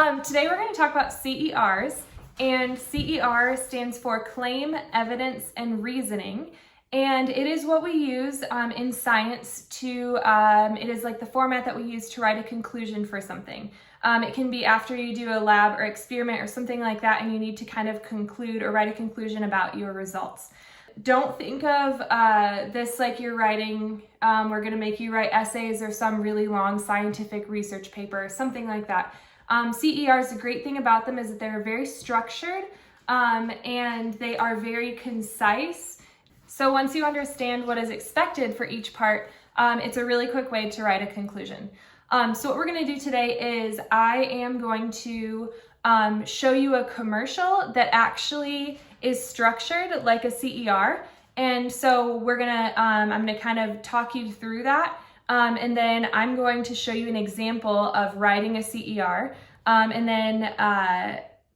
Today we're going to talk about CERs, and CER stands for Claim, Evidence, and Reasoning. And it is what we use in science to, it is like the format that we use to write a conclusion for something. It can be after you do a lab or experiment or something like that, and you need to kind of conclude or write a conclusion about your results. Don't think of this like you're writing, we're going to make you write essays or some really long scientific research paper or something like that. CERs, the great thing about them is that they're very structured and they are very concise. So once you understand what is expected for each part, it's a really quick way to write a conclusion. So what we're going to do today is I am going to show you a commercial that actually is structured like a CER. And so we're gonna, I'm gonna kind of talk you through that. And then I'm going to show you an example of writing a CER, and then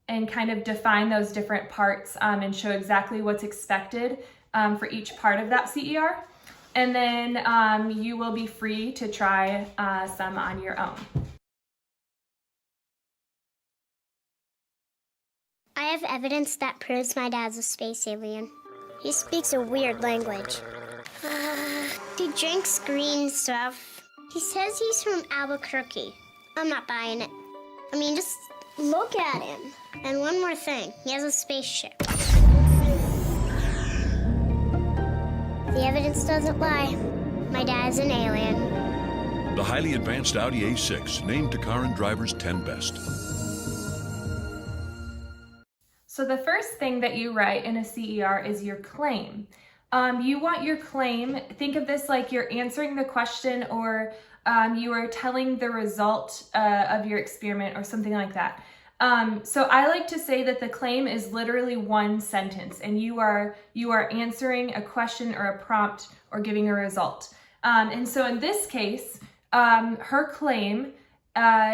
and kind of define those different parts and show exactly what's expected for each part of that CER. And then you will be free to try some on your own. I have evidence that proves my dad's a space alien. He speaks a weird language. He drinks green stuff. He says he's from Albuquerque. I'm not buying it. I mean, just look at him. And one more thing, he has a spaceship. The evidence doesn't lie. My dad's an alien. The highly advanced Audi A6, named to car and drivers 10 best. So the first thing that you write in a CER is your claim. You want your claim, think of this like you're answering the question or you are telling the result of your experiment or something like that. So I like to say that the claim is literally one sentence and you are answering a question or a prompt or giving a result. And so in this case, her claim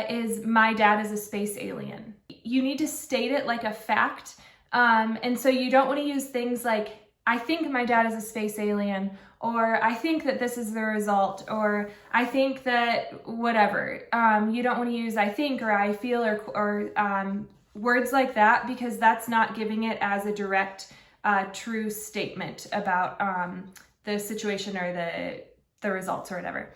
is my dad is a space alien. You need to state it like a fact. And so you don't want to use things like, I think my dad is a space alien, or I think that this is the result, or I think that whatever. You don't want to use I think or I feel or words like that, because that's not giving it as a direct, true statement about the situation or the results or whatever.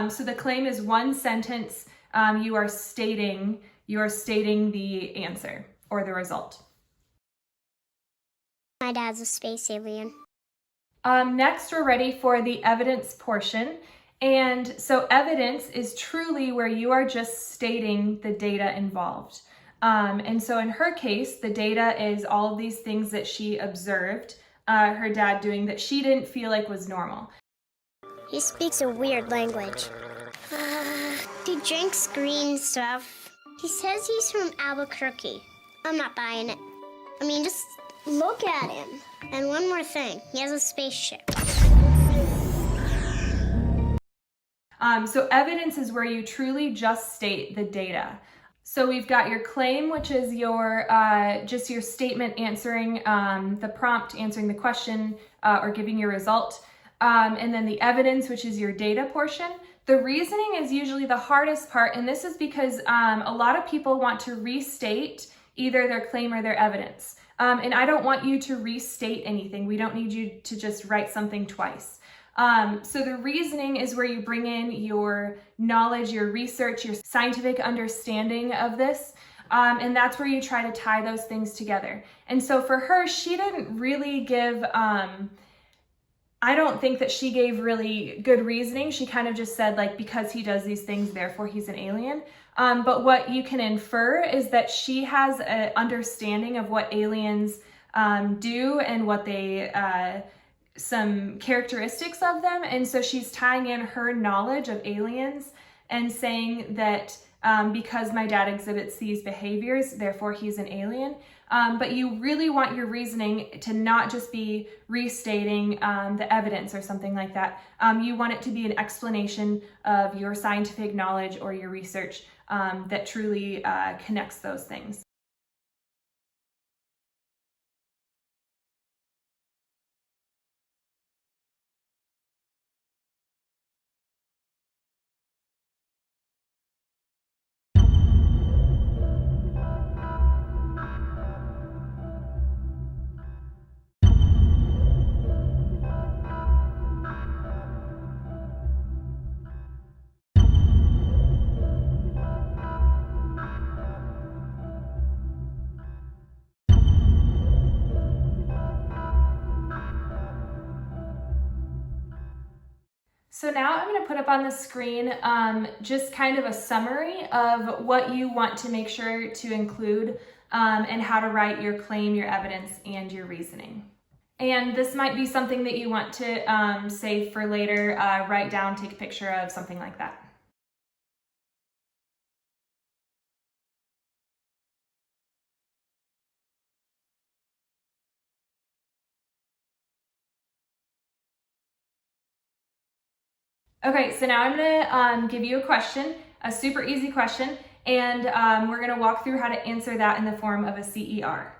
So the claim is one sentence. You are stating the answer or the result. My dad's a space alien. Next, we're ready for the evidence portion. And so evidence is truly where you are just stating the data involved. And so in her case, the data is all of these things that she observed her dad doing that she didn't feel like was normal. He speaks a weird language. He drinks green stuff. He says he's from Albuquerque. I'm not buying it. I mean, just look at him. And one more thing, he has a spaceship. So evidence is where you truly just state the data. So we've got your claim, which is your just your statement answering the prompt, answering the question, or giving your result. And then the evidence, which is your data portion. The reasoning is usually the hardest part, and this is because a lot of people want to restate either their claim or their evidence. And I don't want you to restate anything. We don't need you to just write something twice. So the reasoning is where you bring in your knowledge, your research, your scientific understanding of this. And that's where you try to tie those things together. And so for her, she didn't really give, I don't think that she gave really good reasoning. She kind of just said like, because he does these things, therefore he's an alien. But what you can infer is that she has an understanding of what aliens do and what they, some characteristics of them. And so she's tying in her knowledge of aliens and saying that because my dad exhibits these behaviors, therefore he's an alien. But you really want your reasoning to not just be restating the evidence or something like that. You want it to be an explanation of your scientific knowledge or your research that truly connects those things. So now I'm going to put up on the screen just kind of a summary of what you want to make sure to include and how to write your claim, your evidence, and your reasoning. And this might be something that you want to save for later, write down, take a picture of, something like that. Okay, so now I'm gonna give you a question, a super easy question, and we're gonna walk through how to answer that in the form of a CER.